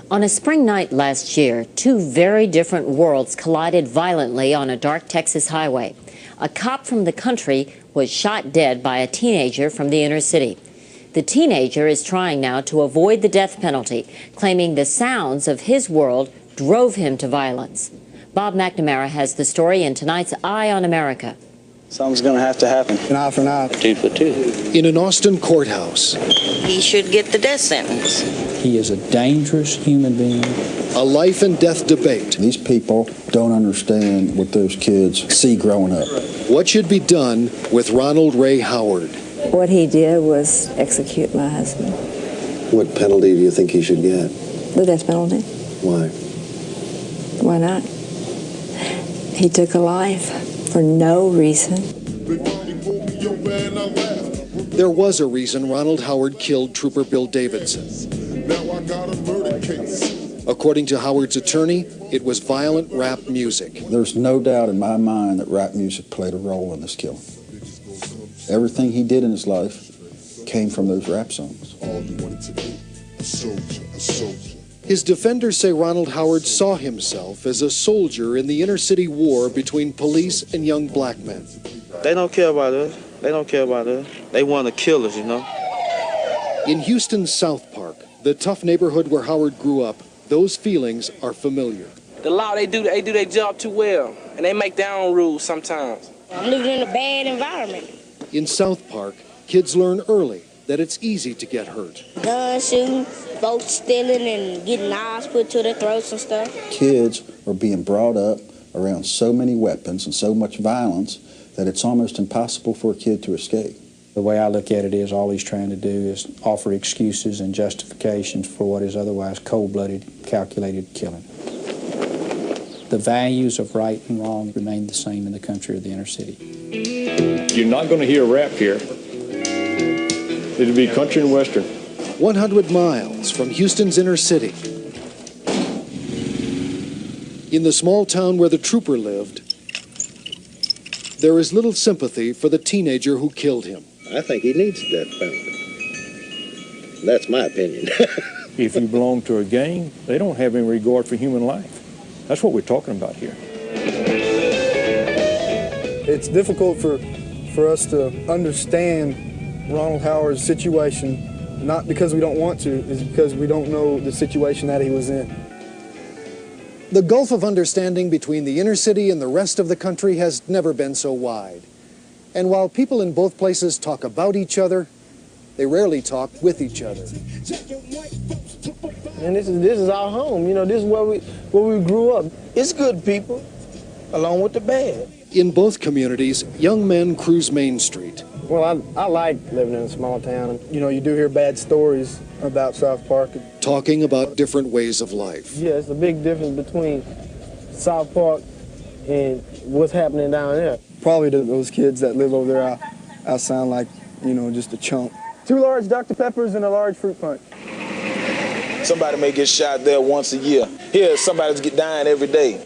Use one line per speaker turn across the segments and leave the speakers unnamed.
On a spring night last year, two very different worlds collided violently on a dark Texas highway. A cop from the country was shot dead by a teenager from the inner city. The teenager is trying now to avoid the death penalty, claiming the sounds of his world drove him to violence. Bob McNamara has the story in tonight's Eye on America.
Something's going to have to happen.
An eye for an eye.
Tooth for tooth.
In an Austin courthouse.
He should get the death sentence.
He is a dangerous human being.
A life and death debate.
These people don't understand what those kids see growing up.
What should be done with Ronald Ray Howard?
What he did was execute my husband.
What penalty do you think he should get?
The death penalty.
Why?
Why not? He took a life for no reason.
There was a reason Ronald Howard killed Trooper Bill Davidson. According to Howard's attorney, it was violent rap music.
There's no doubt in my mind that rap music played a role in this killing. Everything he did in his life came from those rap songs.
His defenders say Ronald Howard saw himself as a soldier in the inner city war between police and young black men.
They don't care about us. They don't care about us. They want to kill us, you know.
In Houston's South Park, the tough neighborhood where Howard grew up, those feelings are familiar.
The law, they do their job too well, and they make their own rules sometimes.
I'm living in a bad environment.
In South Park, kids learn early that it's easy to get hurt.
Gun shooting, folks stealing and getting knives put to their throats and stuff.
Kids are being brought up around so many weapons and so much violence that it's almost impossible for a kid to escape.
The way I look at it is all he's trying to do is offer excuses and justifications for what is otherwise cold-blooded, calculated killing. The values of right and wrong remain the same in the country of the inner city.
You're not going to hear rap here. It'll be country and western.
100 miles from Houston's inner city. In the small town where the trooper lived, there is little sympathy for the teenager who killed him.
I think he needs the death penalty. That's my opinion.
If you belong to a gang, they don't have any regard for human life. That's what we're talking about here.
It's difficult for us to understand Ronald Howard's situation, not because we don't want to, it's because we don't know the situation that he was in.
The gulf of understanding between the inner city and the rest of the country has never been so wide. And while people in both places talk about each other, they rarely talk with each other.
And this is our home, you know, this is where we grew up. It's good people, along with the bad.
In both communities, young men cruise Main Street.
Well, I like living in a small town. You know, you do hear bad stories about South Park.
Talking about different ways of life.
Yeah, it's a big difference between South Park and what's happening down there. Probably to those kids that live over there, I sound like, you know, just a chump. 2 large Dr. Peppers and a large fruit punch.
Somebody may get shot there once a year. Here, somebody's dying every day.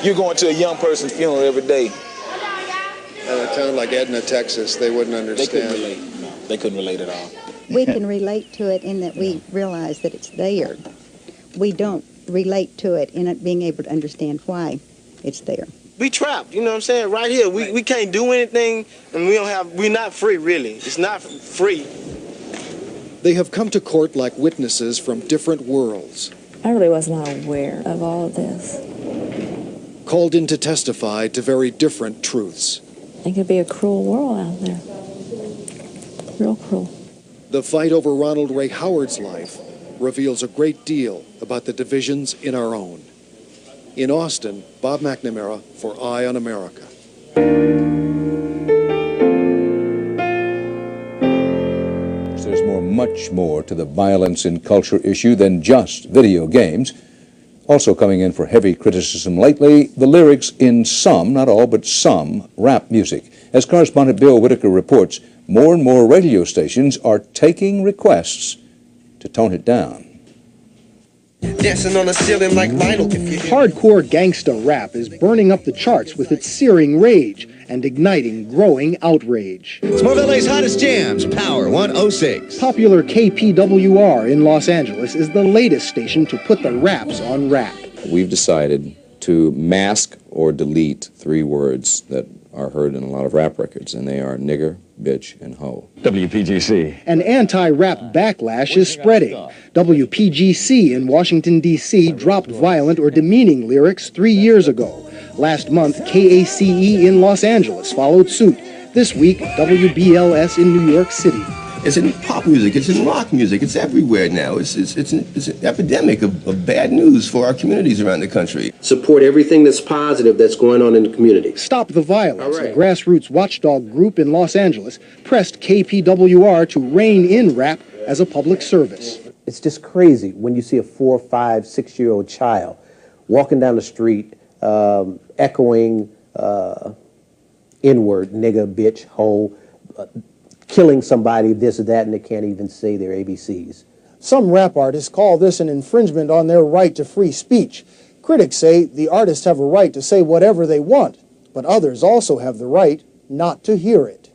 You're going to a young person's funeral every day.
In a town like Edna, Texas, they wouldn't understand.
They couldn't relate. They couldn't relate at all.
We can relate to it in that we realize that it's there. We don't relate to it in it being able to understand why it's there.
We trapped, you know what I'm saying? Right here, we can't do anything, and we're not free, really. It's not free.
They have come to court like witnesses from different worlds.
I really was not aware of all of this.
Called in to testify to very different truths.
It could be a cruel world out there. Real cruel.
The fight over Ronald Ray Howard's life reveals a great deal about the divisions in our own. In Austin, Bob McNamara for Eye on America.
There's much more to the violence in culture issue than just video games. Also coming in for heavy criticism lately, the lyrics in some, not all, but some rap music. As correspondent Bill Whitaker reports, more and more radio stations are taking requests to tone it down.
Dancing on the ceiling like Lionel.
Hardcore gangsta rap is burning up the charts with its searing rage
and igniting growing outrage.
It's more of LA's hottest jams, Power 106.
Popular KPWR in Los Angeles is the latest station to put the raps on rap.
We've decided to mask or delete 3 words that are heard in a lot of rap records, and they are nigger, bitch, and hoe.
WPGC.
An anti-rap backlash is spreading. WPGC in Washington, D.C. dropped violent or demeaning lyrics 3 years ago. Last month, KACE in Los Angeles followed suit. This week, WBLS in New York City.
It's in pop music, it's in rock music, it's everywhere now. It's an epidemic of bad news for our communities around the country.
Support everything that's positive that's going on in the community.
Stop the Violence, a grassroots watchdog group in Los Angeles, pressed KPWR to rein in rap as a public service.
It's just crazy when you see a 4-, 5-, 6-year-old child walking down the street echoing N-word, nigga, bitch, hoe, killing somebody, this or that, and they can't even say their ABCs.
Some rap artists call this an infringement on their right to free speech. Critics say the artists have a right to say whatever they want, but others also have the right not to hear it.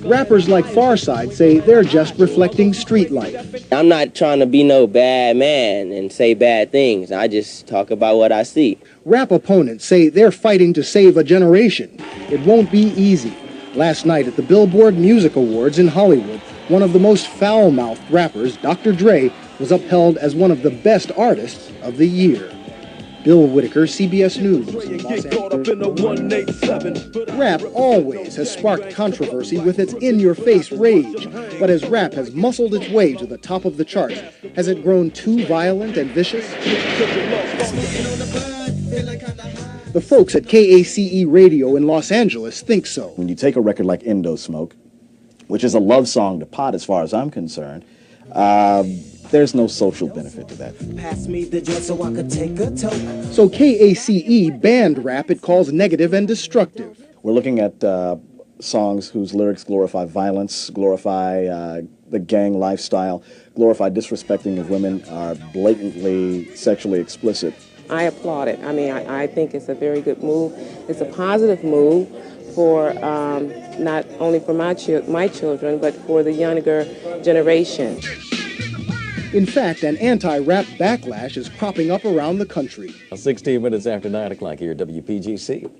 Rappers like Farside say they're just reflecting street life.
I'm not trying to be no bad man and say bad things. I just talk about what I see.
Rap opponents say they're fighting to save a generation. It won't be easy. Last night at the Billboard Music Awards in Hollywood, one of the most foul-mouthed rappers, Dr. Dre, was upheld as one of the best artists of the year. Bill Whitaker, CBS News, Los Angeles. Rap always has sparked controversy with its in-your-face rage, but as rap has muscled its way to the top of the charts, has it grown too violent and vicious? The folks at KACE Radio in Los Angeles think so.
When you take a record like Indo Smoke, which is a love song to pot as far as I'm concerned, there's no social benefit to that.
Pass me the joint so I could take a toke.
So KACE banned rap it calls negative and destructive.
We're looking at songs whose lyrics glorify violence, glorify the gang lifestyle, glorify disrespecting of women, are blatantly sexually explicit.
I applaud it. I mean, I think it's a very good move. It's a positive move for not only for my children, but for the younger generation.
In fact, an anti-rap backlash is cropping up around the country.
16 minutes after 9 o'clock here at WPGC.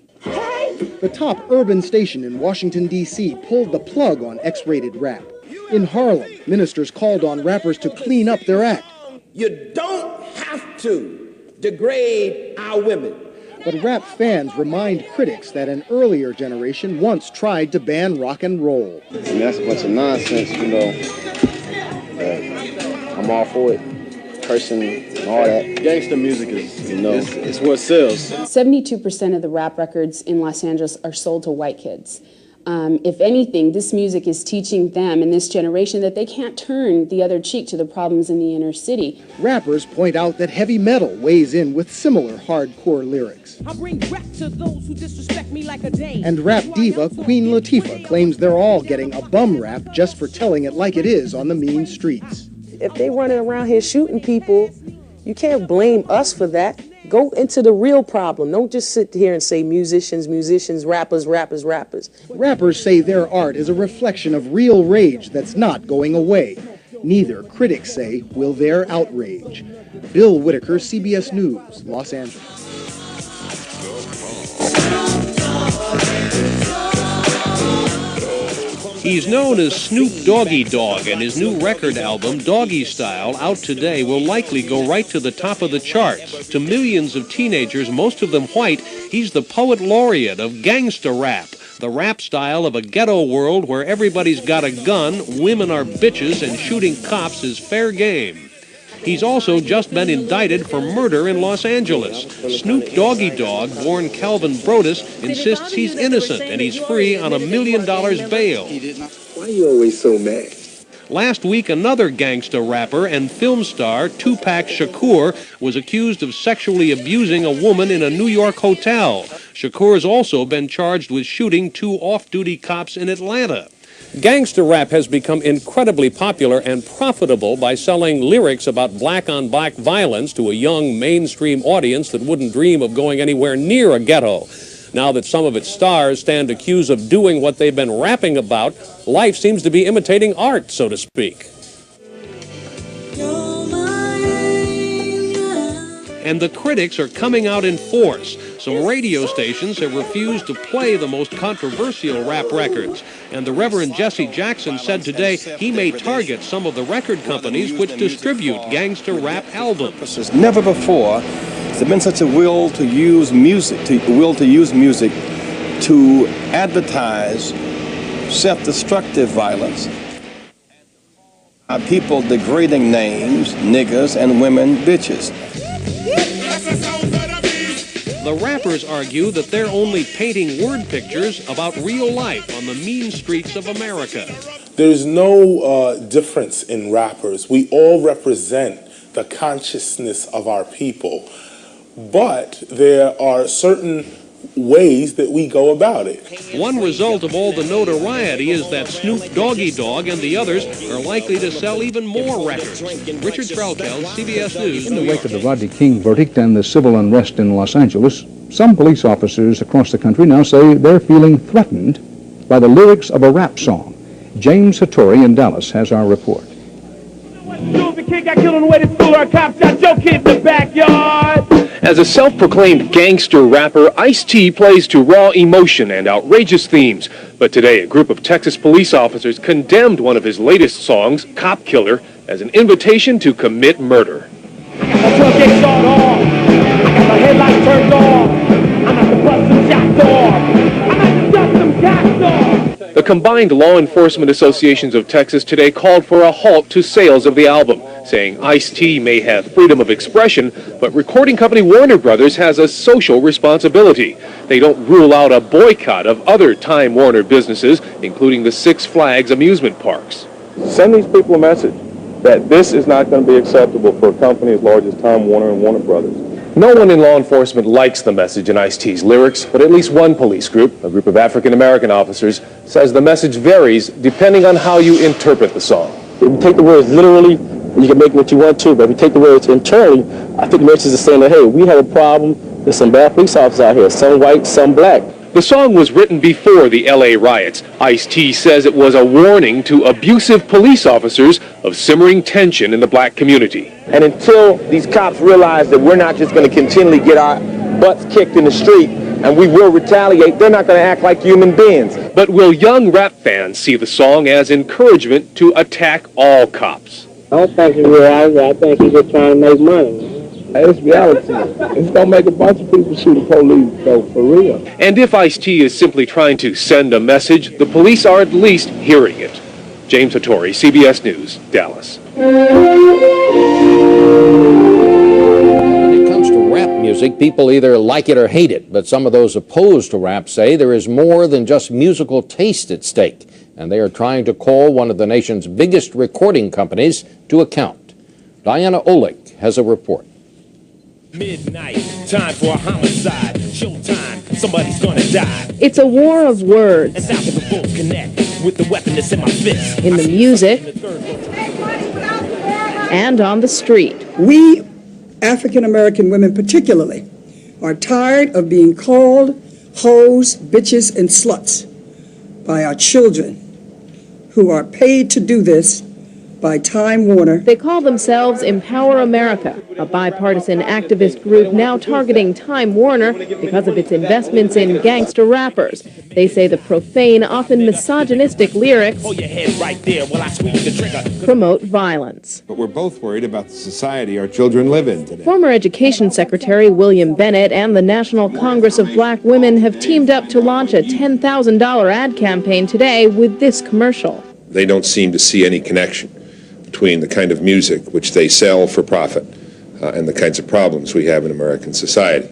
The top urban station in Washington, D.C. pulled the plug on X-rated rap. In Harlem, ministers called on rappers to clean up their act.
You don't have to degrade our women.
But rap fans remind critics that an earlier generation once tried to ban rock and roll.
I mean, that's a bunch of nonsense, you know. I'm all for it. Cursing and all that. Gangsta music is, you know, it's what sells.
72% of the rap records in Los Angeles are sold to white kids. If anything, this music is teaching them in this generation that they can't turn the other cheek to the problems in the inner city.
Rappers point out that heavy metal weighs in with similar hardcore lyrics.
I bring rap to those who disrespect me like a dame.
And rap diva Queen Latifah claims they're all getting a bum rap just for telling it like it is on the mean streets.
If they running around here shooting people, you can't blame us for that. Go into the real problem. Don't just sit here and say musicians, rappers.
Rappers say their art is a reflection of real rage that's not going away. Neither, critics say, will their outrage. Bill Whitaker, CBS News, Los Angeles.
He's known as Snoop Doggy Dogg, and his new record album, Doggy Style, out today, will likely go right to the top of the charts. To millions of teenagers, most of them white, he's the poet laureate of Gangsta Rap, the rap style of a ghetto world where everybody's got a gun, women are bitches, and shooting cops is fair game. He's also just been indicted for murder in Los Angeles. Snoop Doggy Dogg, born Calvin Brodus, insists he's innocent and he's free on $1 million bail.
Why are you always so mad?
Last week, another gangsta rapper and film star, Tupac Shakur, was accused of sexually abusing a woman in a New York hotel. Shakur's also been charged with shooting 2 off-duty cops in Atlanta. Gangsta rap has become incredibly popular and profitable by selling lyrics about black-on-black violence to a young mainstream audience that wouldn't dream of going anywhere near a ghetto. Now that some of its stars stand accused of doing what they've been rapping about, life seems to be imitating art, so to speak. And the critics are coming out in force. Some radio stations have refused to play the most controversial rap records. And the Reverend Jesse Jackson said today he may target some of the record companies which distribute gangster rap albums.
Never before has there been such a will to use music, to advertise self-destructive violence. People degrading names, niggers, and women bitches.
The rappers argue that they're only painting word pictures about real life on the mean streets of America.
There's no difference in rappers. We all represent the consciousness of our people. But there are certain ways that we go about it.
One result of all the notoriety is that Snoop Doggy Dogg and the others are likely to sell even more records. Richard Trelkeld, CBS News,
In the wake of the Rodney King verdict and the civil unrest in Los Angeles, some police officers across the country now say they're feeling threatened by the lyrics of a rap song. James Hattori in Dallas has our report.
The kid got killed on the way to school. Our cop shot Joe Kid in the backyard.
As a self-proclaimed gangster rapper, Ice-T plays to raw emotion and outrageous themes. But today, a group of Texas police officers condemned one of his latest songs, Cop Killer, as an invitation to commit murder.
My truck gets shot off. I got my headlights turned off. I'm at to bust some shots off. I'm at to dust some cats off.
The combined law enforcement associations of Texas today called for a halt to sales of the album, saying Ice-T may have freedom of expression, but recording company Warner Brothers has a social responsibility. They don't rule out a boycott of other Time Warner businesses, including the Six Flags amusement parks.
Send these people a message that this is not going to be acceptable for a company as large as Time Warner and Warner Brothers.
No one in law enforcement likes the message in Ice-T's lyrics, but at least one police group, a group of African-American officers, says the message varies depending on how you interpret the song.
If you take the words literally, you can make what you want to, but if you take the words internally, I think the message is saying that, hey, we have a problem. There's some bad police officers out here, some white, some black.
The song was written before the L.A. riots. Ice-T says it was a warning to abusive police officers of simmering tension in the black community.
And until these cops realize that we're not just going to continually get our butts kicked in the street and we will retaliate, they're not going to act like human beings.
But will young rap fans see the song as encouragement to attack all cops?
I don't think he realizes that. I think he's just trying to make money. It's reality. It's going to make a bunch of people shoot the police, though, for real.
And if Ice-T is simply trying to send a message, the police are at least hearing it. James Hattori, CBS News, Dallas.
When it comes to rap music, people either like it or hate it, but some of those opposed to rap say there is more than just musical taste at stake, and they are trying to call one of the nation's biggest recording companies to account. Diana Olick has a report.
Midnight, time for a homicide. Showtime, somebody's gonna die.
It's a war of words.
And how can we both connect with the weapon that's in my fist?
In the music and on the street.
We, African American women particularly, are tired of being called hoes, bitches, and sluts by our children who are paid to do this by Time Warner.
They call themselves Empower America, a bipartisan activist group now targeting Time Warner because of its investments in gangster rappers. They say the profane, often misogynistic lyrics promote violence.
But we're both worried about the society our children live in today.
Former Education Secretary William Bennett and the National Congress of Black Women have teamed up to launch a $10,000 ad campaign today with this commercial.
They don't seem to see any connection between the kind of music which they sell for profit and the kinds of problems we have in American society.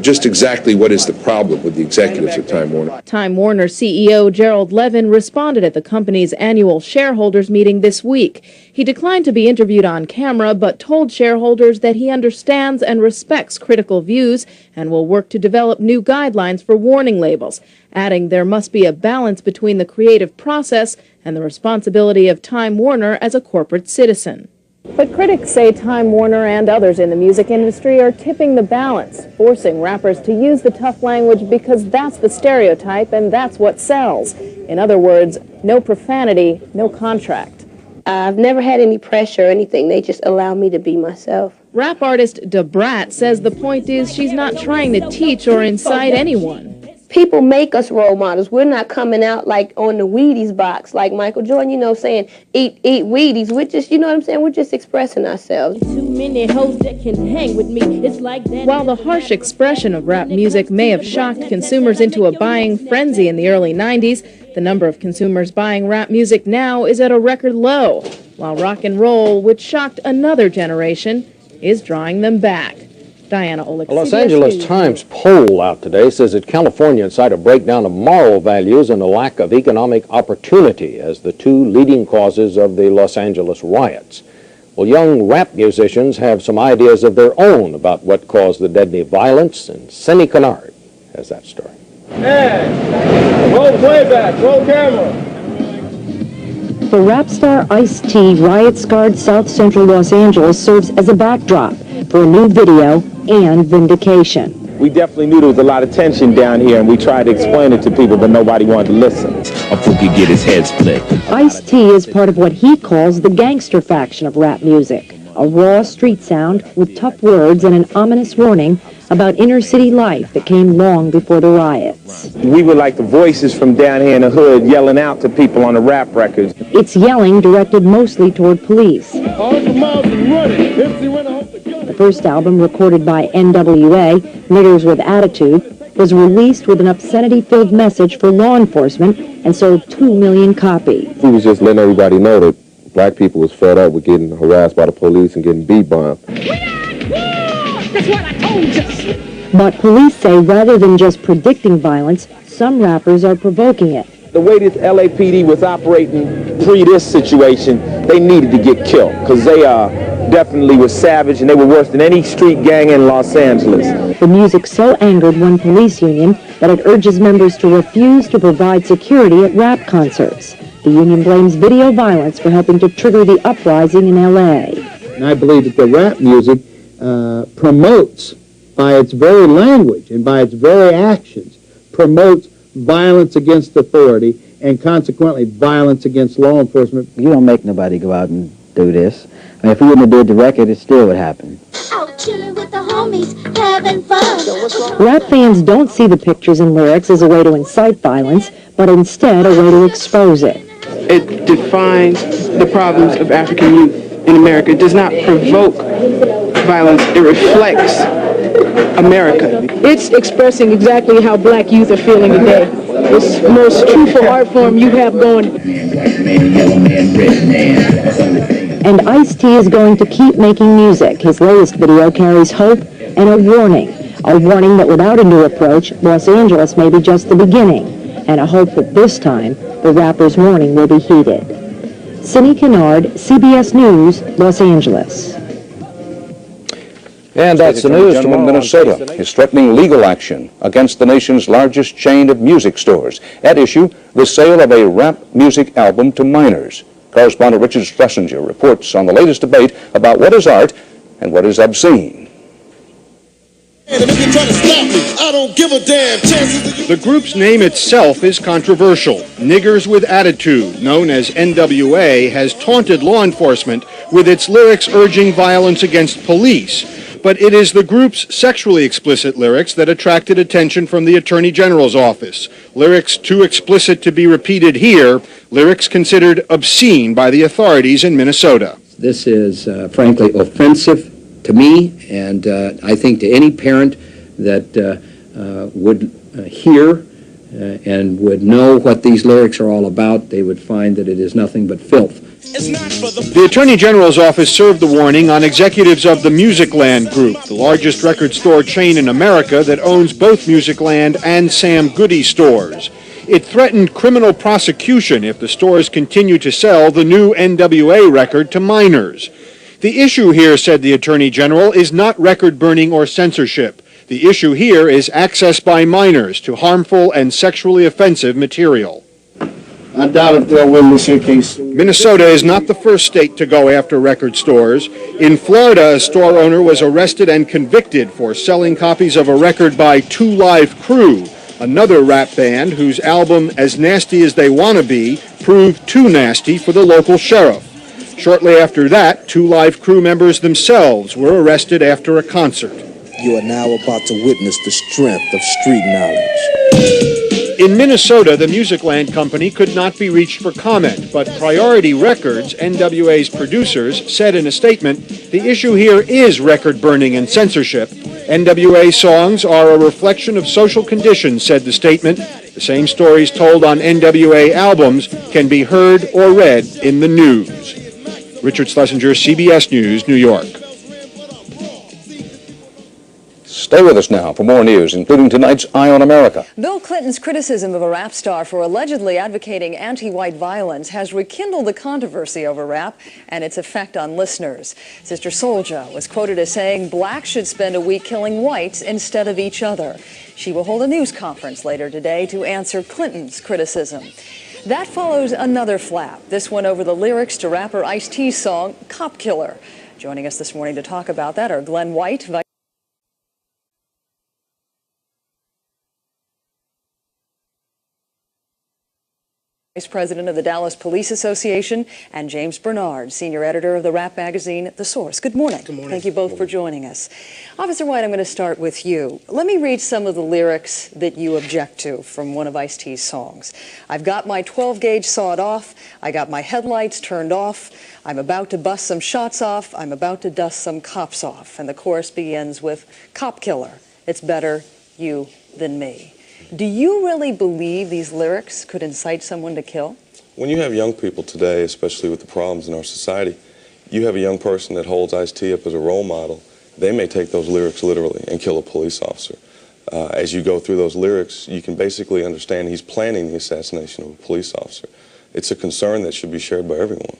Just exactly what is the problem with the executives at Time Warner?
Time Warner CEO Gerald Levin responded at the company's annual shareholders meeting this week. He declined to be interviewed on camera, but told shareholders that he understands and respects critical views and will work to develop new guidelines for warning labels, adding there must be a balance between the creative process and the responsibility of Time Warner as a corporate citizen. But critics say Time Warner and others in the music industry are tipping the balance, forcing rappers to use the tough language because that's the stereotype and that's what sells. In other words, no profanity, no contract.
I've never had any pressure or anything. They just allow me to be myself.
Rap artist Da Brat says the point is she's not trying to teach or incite anyone.
People make us role models. We're not coming out like on the Wheaties box, like Michael Jordan, you know, saying, eat Wheaties. We're just, you know what I'm saying? We're just expressing ourselves.
Too many hoes that can hang with me. It's like that. While the harsh expression of rap music may have shocked consumers into a buying frenzy in the early 90s, the number of consumers buying rap music now is at a record low, while rock and roll, which shocked another generation, is drawing them back. Diana Olick,
A Los
CBS
Angeles
News.
Times poll out today says that California incite a breakdown of moral values and a lack of economic opportunity as the two leading causes of the Los Angeles riots. Well, young rap musicians have some ideas of their own about what caused the deadly violence, and Cindy Kennard has that story.
And roll playback, roll camera.
For rap star Ice-T, riot-scarred South Central Los Angeles serves as a backdrop for a new video and vindication.
We definitely knew there was a lot of tension down here, and we tried to explain it to people, but nobody wanted to listen.
A fool could get his head split.
Ice-T is part of what he calls the gangster faction of rap music, a raw street sound with tough words and an ominous warning about inner-city life that came long before the riots.
We were like the voices from down here in the hood yelling out to people on the rap records.
It's yelling directed mostly toward police.
100 miles and running.
The first album, recorded by NWA, Niggers with Attitude, was released with an obscenity-filled message for law enforcement and sold 2 million copies.
He was just letting everybody know that black people was fed up with getting harassed by the police and getting beat-bombed.
That's what I told you. But police say rather than just predicting violence, some rappers are provoking it.
The way this LAPD was operating pre this situation, they needed to get killed because they definitely were savage and they were worse than any street gang in Los Angeles.
The music so angered one police union that it urges members to refuse to provide security at rap concerts. The union blames video violence for helping to trigger the uprising in LA.
And I believe that the rap music promotes, by its very language and by its very actions, promotes violence against authority and consequently violence against law enforcement.
You don't make nobody go out and do this. I mean, if we wouldn't have did the record, it still would happen.
Out chilling with the homies, having fun.
Rap fans don't see the pictures and lyrics as a way to incite violence, but instead a way to expose it.
It defines the problems of African youth in America. It does not provoke violence. It reflects America.
It's expressing exactly how black youth are feeling today. It's the most truthful art form you have going.
And Ice-T is going to keep making music. His latest video carries hope and a warning that without a new approach, Los Angeles may be just the beginning, and a hope that this time the rapper's warning will be heeded. Cindy Kennard, CBS News, Los Angeles.
And that's the news.
Gentleman, Minnesota is threatening legal action against the nation's largest chain of music stores. At issue, the sale of a rap music album to minors. Correspondent Richard Schlesinger reports on the latest debate about what is art and what is obscene.
The group's name itself is controversial. Niggers with Attitude, known as NWA, has taunted law enforcement with its lyrics urging violence against police. But it is the group's sexually explicit lyrics that attracted attention from the Attorney General's office. Lyrics too explicit to be repeated here, lyrics considered obscene by the authorities in Minnesota.
This is, frankly, offensive to me, and I think to any parent that would hear and would know what these lyrics are all about, they would find that it is nothing but filth.
The Attorney General's office served the warning on executives of the Musicland Group, the largest record store chain in America that owns both Musicland and Sam Goody stores. It threatened criminal prosecution if the stores continue to sell the new NWA record to minors. The issue here, said the Attorney General, is not record burning or censorship. The issue here is access by minors to harmful and sexually offensive material. I doubt if they'll win this here case. Minnesota is not the first state to go after record stores. In Florida, a store owner was arrested and convicted for selling copies of a record by 2 Live Crew, another rap band whose album, As Nasty as They Wanna Be, proved too nasty for the local sheriff. Shortly after that, 2 Live Crew members themselves were arrested after a concert.
You are now about to witness the strength of street knowledge.
In Minnesota, the Musicland Company could not be reached for comment, but Priority Records, NWA's producers, said in a statement, the issue here is record burning and censorship. NWA songs are a reflection of social conditions, said the statement. The same stories told on NWA albums can be heard or read in the news. Richard Schlesinger, CBS News, New York.
Stay with us now for more news, including tonight's Eye on America.
Bill Clinton's criticism of a rap star for allegedly advocating anti-white violence has rekindled the controversy over rap and its effect on listeners. Sister Soulja was quoted as saying blacks should spend a week killing whites instead of each other. She will hold a news conference later today to answer Clinton's criticism. That follows another flap, this one over the lyrics to rapper Ice-T's song, Cop Killer. Joining us this morning to talk about that are Glenn White, Vice President of the Dallas Police Association, and James Bernard, Senior Editor of the rap magazine, The Source. Good morning. Good morning. Thank you both for joining us. Officer White, I'm going to start with you. Let me read some of the lyrics that you object to from one of Ice-T's songs. I've got my 12-gauge sawed off. I got my headlights turned off. I'm about to bust some shots off. I'm about to dust some cops off. And the chorus begins with, Cop Killer, it's better you than me. Do you really believe these lyrics could incite someone to kill?
When you have young people today, especially with the problems in our society, you have a young person that holds Ice-T up as a role model. They may take those lyrics literally and kill a police officer. As you go through those lyrics, you can basically understand he's planning the assassination of a police officer. It's a concern that should be shared by everyone.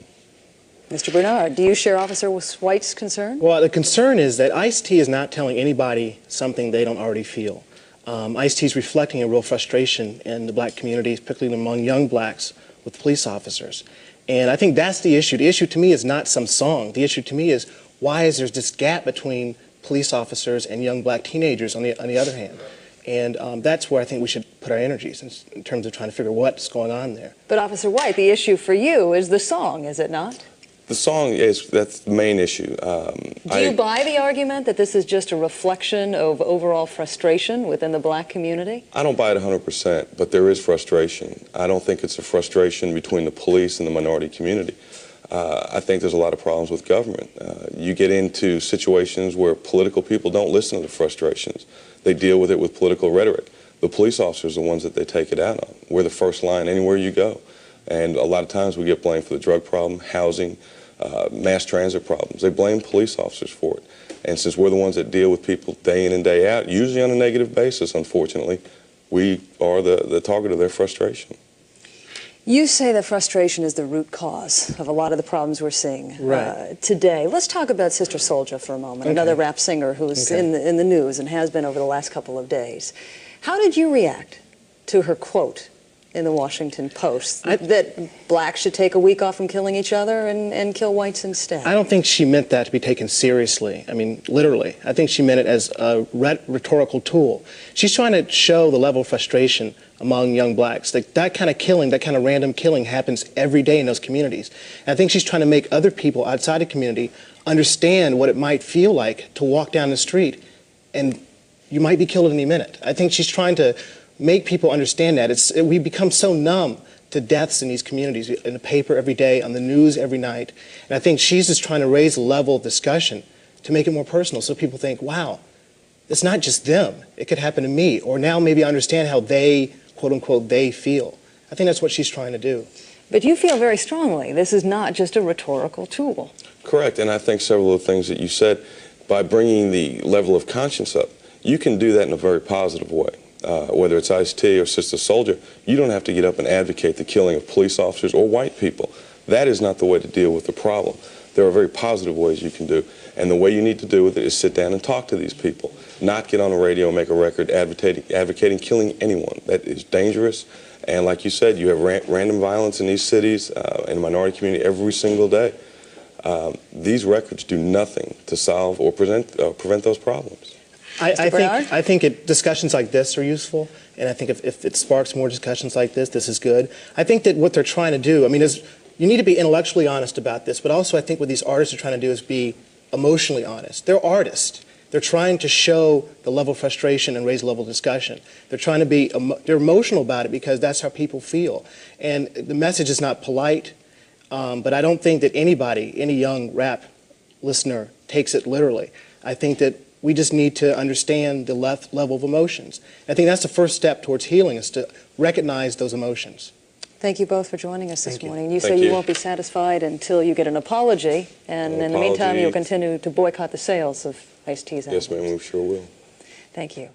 Mr. Bernard, do you share Officer White's concern?
Well, the concern is that Ice-T is not telling anybody something they don't already feel. Ice-T is reflecting a real frustration in the black community, particularly among young blacks with police officers. And I think that's the issue. The issue to me is not some song. The issue to me is why is there this gap between police officers and young black teenagers on the other hand. And that's where I think we should put our energies in terms of trying to figure what's going on there.
But Officer White, the issue for you is the song, is it not?
The song that's the main issue.
Do you buy the argument that this is just a reflection of overall frustration within the black community?
I don't buy it 100%, but there is frustration. I don't think it's a frustration between the police and the minority community. I think there's a lot of problems with government. You get into situations where political people don't listen to the frustrations. They deal with it with political rhetoric. The police officers are the ones that they take it out on. We're the first line anywhere you go. And a lot of times we get blamed for the drug problem, housing, mass transit problems. They blame police officers for it. And since we're the ones that deal with people day in and day out, usually on a negative basis, unfortunately, we are the target of their frustration.
You say that frustration is the root cause of a lot of the problems we're seeing today. Let's talk about Sister Soulja for a moment, another rap singer who's in the news and has been over the last couple of days. How did you react to her quote in the Washington Post that blacks should take a week off from killing each other and kill whites instead? I
don't think she meant that to be taken seriously. I mean, literally. I think she meant it as a rhetorical tool. She's trying to show the level of frustration among young blacks. That kind of killing, that kind of random killing happens every day in those communities. And I think she's trying to make other people outside the community understand what it might feel like to walk down the street and you might be killed any minute. I think she's trying to make people understand that. We become so numb to deaths in these communities, in the paper every day, on the news every night. And I think she's just trying to raise the level of discussion to make it more personal so people think, wow, it's not just them. It could happen to me. Or now maybe I understand how they, quote unquote, they feel. I think that's what she's trying to do.
But you feel very strongly this is not just a rhetorical tool.
Correct, and I think several of the things that you said, by bringing the level of conscience up, you can do that in a very positive way. Whether it's Ice-T or Sister Soulja, you don't have to get up and advocate the killing of police officers or white people. That is not the way to deal with the problem. There are very positive ways you can do. And the way you need to do with it is sit down and talk to these people, not get on the radio and make a record advocating killing anyone. That is dangerous. And like you said, you have random violence in these cities, in the minority community every single day. These records do nothing to solve or prevent those problems.
I think discussions like this are useful, and I think if it sparks more discussions like this is good. I think that what they're trying to do, I mean, you need to be intellectually honest about this, but also I think what these artists are trying to do is be emotionally honest. They're artists. They're trying to show the level of frustration and raise a level of discussion. They're trying to be, they're emotional about it because that's how people feel. And the message is not polite, but I don't think that any young rap listener takes it literally. I think that we just need to understand the level of emotions. I think that's the first step towards healing, is to recognize those emotions.
Thank you both for joining us this morning. You
Thank
say
you.
you won't be satisfied until you get an apology, and in the meantime, you'll continue to boycott the sales of iced teas.
Yes, ma'am, we sure will.
Thank you.